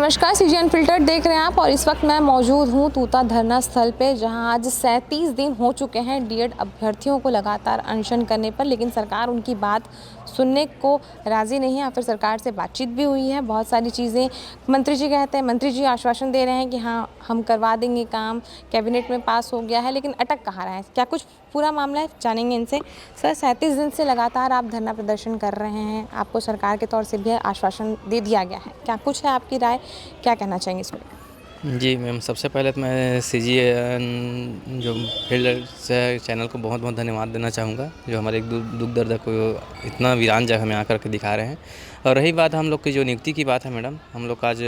नमस्कार, CG unfiltered देख रहे हैं आप और इस वक्त मैं मौजूद हूँ तूता धरना स्थल पे, जहाँ आज 37 दिन हो चुके हैं डीएड अभ्यर्थियों को लगातार अनशन करने पर, लेकिन सरकार उनकी बात सुनने को राज़ी नहीं है। फिर सरकार से बातचीत भी हुई है, बहुत सारी चीज़ें मंत्री जी कहते हैं, मंत्री जी आश्वासन दे रहे हैं कि हाँ हम करवा देंगे काम, कैबिनेट में पास हो गया है, लेकिन अटक कहाँ रहा है, क्या कुछ पूरा मामला है, जानेंगे इनसे। सर, 37 दिन से लगातार आप धरना प्रदर्शन कर रहे हैं, आपको सरकार के तौर से भी आश्वासन दे दिया गया है, क्या कुछ है आपकी राय, क्या कहना चाहेंगे इसको? जी मैम, सबसे पहले तो मैं सीजी जो फील्ड से चैनल को बहुत बहुत धन्यवाद देना चाहूँगा, जो हमारे एक दुख दर्द को इतना वीरान जगह में आकर के दिखा रहे हैं। और रही बात हम लोग की जो नियुक्ति की बात है मैडम, हम लोग का आज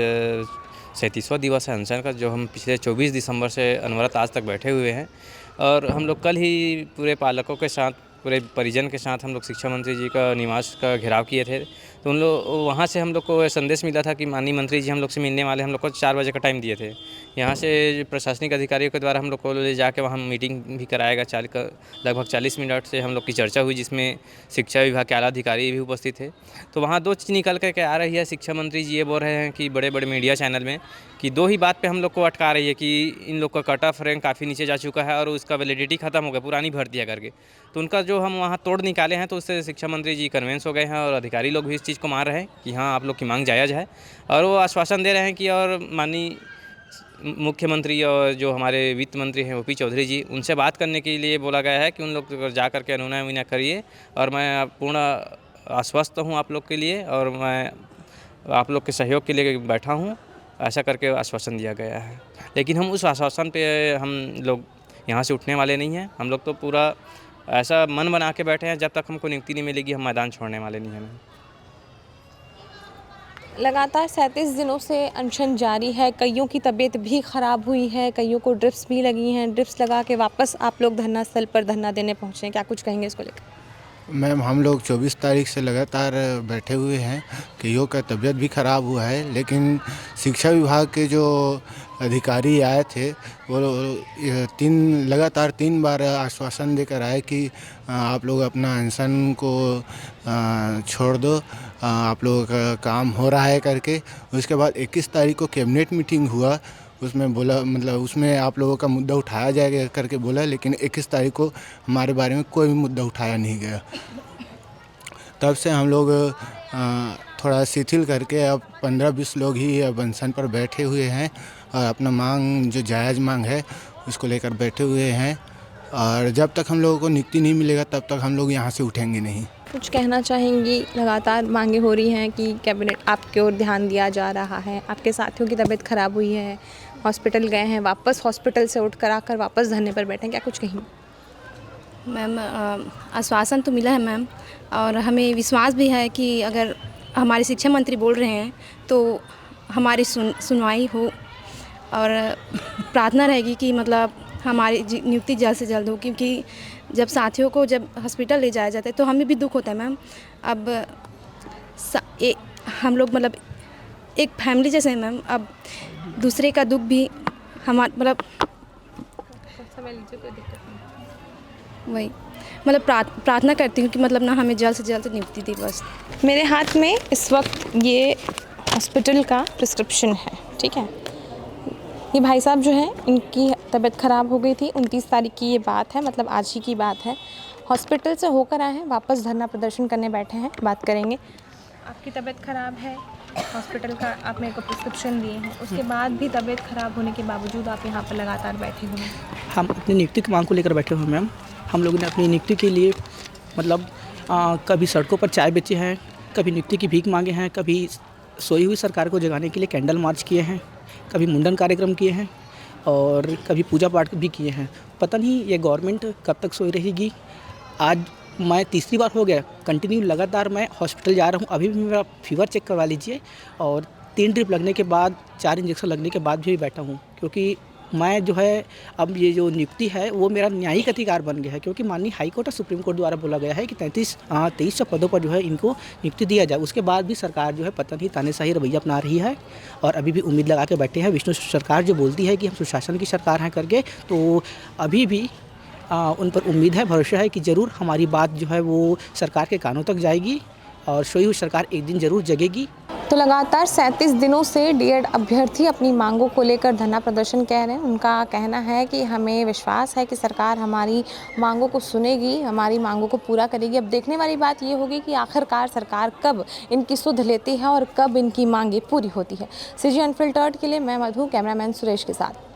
37वां दिवस है अनशन का, जो हम पिछले 24 दिसंबर से अनवरत आज तक बैठे हुए हैं। और हम लोग कल ही पूरे पालकों के साथ, पूरे परिजन के साथ हम लोग शिक्षा मंत्री जी का निवास का घेराव किए थे। तो उन लोग वहाँ से हम लोग को संदेश मिला था कि माननीय मंत्री जी हम लोग से मिलने वाले, हम लोग को 4 बजे का टाइम दिए थे। यहाँ से प्रशासनिक अधिकारियों के द्वारा हम लोग को ले जाके वहाँ मीटिंग भी कराएगा। लगभग 40 मिनट से हम लोग की चर्चा हुई, जिसमें शिक्षा विभाग के आला अधिकारी भी उपस्थित थे। तो वहाँ 2 चीज़ निकल कर के आ रही है। शिक्षा मंत्री जी ये बोल रहे हैं कि बड़े बड़े मीडिया चैनल में कि 2 ही बात पे हम लोग को अटका रही है कि इन लोग का कट ऑफ रैंक काफ़ी नीचे जा चुका है और उसका वैलिडिटी खत्म हो गया, पुरानी भर्ती है करके। तो उनका जो हम वहाँ तोड़ निकाले हैं, तो उससे शिक्षा मंत्री जी कन्विंस हो गए हैं और अधिकारी लोग भी इस चीज़ को मान रहे हैं कि हाँ आप लोग की मांग जायज़ है। और वो आश्वासन दे रहे हैं कि और माननीय मुख्यमंत्री और जो हमारे वित्त मंत्री हैं ओपी चौधरी जी, उनसे बात करने के लिए बोला गया है कि उन लोग जा कर के अनुनय विनय करिए। और मैं पूर्ण आश्वस्त हूँ आप लोग के लिए और मैं आप लोग के सहयोग के लिए बैठा हूँ, ऐसा करके आश्वासन दिया गया है। लेकिन हम उस आश्वासन पे हम लोग यहाँ से उठने वाले नहीं हैं। हम लोग तो पूरा ऐसा मन बना के बैठे हैं, जब तक हमको नियुक्ति नहीं मिलेगी हम मैदान छोड़ने वाले नहीं हैं। लगातार 37 दिनों से अनशन जारी है, कईयों की तबीयत भी ख़राब हुई है, कईयों को ड्रिप्स भी लगी हैं, ड्रिप्स लगा के वापस आप लोग धरना स्थल पर धरना देने पहुँचे हैं, क्या कुछ कहेंगे इसको लेकर? मैम, हम लोग 24 तारीख से लगातार बैठे हुए हैं। कईयों का तबीयत भी ख़राब हुआ है, लेकिन शिक्षा विभाग के जो अधिकारी आए थे वो लगातार 3 बार आश्वासन देकर आए कि आप लोग अपना अनशन को छोड़ दो, आप लोगों का काम हो रहा है करके। उसके बाद 21 तारीख को कैबिनेट मीटिंग हुआ, उसमें बोला उसमें आप लोगों का मुद्दा उठाया जाएगा करके बोला, लेकिन 21 तारीख को हमारे बारे में कोई भी मुद्दा उठाया नहीं गया। तब से हम लोग थोड़ा शिथिल करके अब 15-20 लोग ही अब अनशन पर बैठे हुए हैं और अपना मांग जो जायज़ मांग है उसको लेकर बैठे हुए हैं। और जब तक हम लोगों को नियुक्ति नहीं मिलेगा तब तक हम लोग यहाँ से उठेंगे नहीं। कुछ कहना चाहेंगी? लगातार मांगे हो रही हैं कि कैबिनेट आपकी ओर ध्यान दिया जा रहा है, आपके साथियों की तबीयत ख़राब हुई है, हॉस्पिटल गए हैं, वापस हॉस्पिटल से उठ कर आकर वापस धरने पर बैठे हैं, क्या कुछ कहेंगी? मैम, आश्वासन तो मिला है मैम, और हमें विश्वास भी है कि अगर हमारे शिक्षा मंत्री बोल रहे हैं तो हमारी सुनवाई हो। और प्रार्थना रहेगी कि मतलब हमारी नियुक्ति जल्द से जल्द हो, क्योंकि जब साथियों को जब हॉस्पिटल ले जाया जाता है तो हमें भी दुख होता है मैम। अब हम लोग मतलब एक फैमिली जैसे हैं मैम, अब दूसरे का दुख भी हमारा मतलब वही मतलब प्रार्थना करती हूँ कि मतलब ना हमें जल्द से जल्द नियुक्ति दी बस। मेरे हाथ में इस वक्त ये हॉस्पिटल का प्रिस्क्रिप्शन है, ठीक है। ये भाई साहब जो हैं, इनकी तबीयत ख़राब हो गई थी, 29 तारीख की ये बात है, मतलब आज ही की बात है। हॉस्पिटल से होकर आए हैं, वापस धरना प्रदर्शन करने बैठे हैं। बात करेंगे, आपकी तबीयत ख़राब है, हॉस्पिटल का आप मेरे को प्रिस्क्रिप्शन दिए हैं, उसके बाद भी तबीयत ख़राब होने के बावजूद आप यहाँ पर लगातार बैठे हुए हैं। हम अपनी नियुक्ति की मांग को लेकर बैठे हुए हैं मैम। हम लोगों ने अपनी नियुक्ति के लिए मतलब कभी सड़कों पर चाय बेची है, कभी नियुक्ति की भीख मांगे हैं, कभी सोई हुई सरकार को जगाने के लिए कैंडल मार्च किए हैं, कभी मुंडन कार्यक्रम किए हैं और कभी पूजा पाठ भी किए हैं। पता नहीं ये गवर्नमेंट कब तक सोई रहेगी। आज मैं तीसरी बार हो गया कंटिन्यू लगातार मैं हॉस्पिटल जा रहा हूँ। अभी भी मेरा फीवर चेक करवा लीजिए, और 3 ड्रिप लगने के बाद 4 इंजेक्शन लगने के बाद भी बैठा हूँ, क्योंकि मैं जो है अब ये जो नियुक्ति है वो मेरा न्यायिक अधिकार बन गया है, क्योंकि माननीय हाई कोर्ट और सुप्रीम कोर्ट द्वारा बोला गया है कि 2300 पदों पर जो है इनको नियुक्ति दिया जाए। उसके बाद भी सरकार जो है पता नहीं तानाशाही रवैया अपना रही है और अभी भी उम्मीद लगा के बैठे हैं। विष्णु सरकार जो बोलती है कि हम सुशासन की सरकार हैं करके, तो अभी भी उन पर उम्मीद है, भरोसा है कि ज़रूर हमारी बात जो है वो सरकार के कानों तक जाएगी और सोई हुई सरकार एक दिन ज़रूर जगेगी। तो लगातार 37 दिनों से डीएड अभ्यर्थी अपनी मांगों को लेकर धरना प्रदर्शन कह रहे हैं। उनका कहना है कि हमें विश्वास है कि सरकार हमारी मांगों को सुनेगी, हमारी मांगों को पूरा करेगी। अब देखने वाली बात ये होगी कि आखिरकार सरकार कब इनकी सुध लेती है और कब इनकी मांगें पूरी होती है। सीजी अनफिल्टर्ड के लिए मैं मधु, कैमरामैन सुरेश के साथ।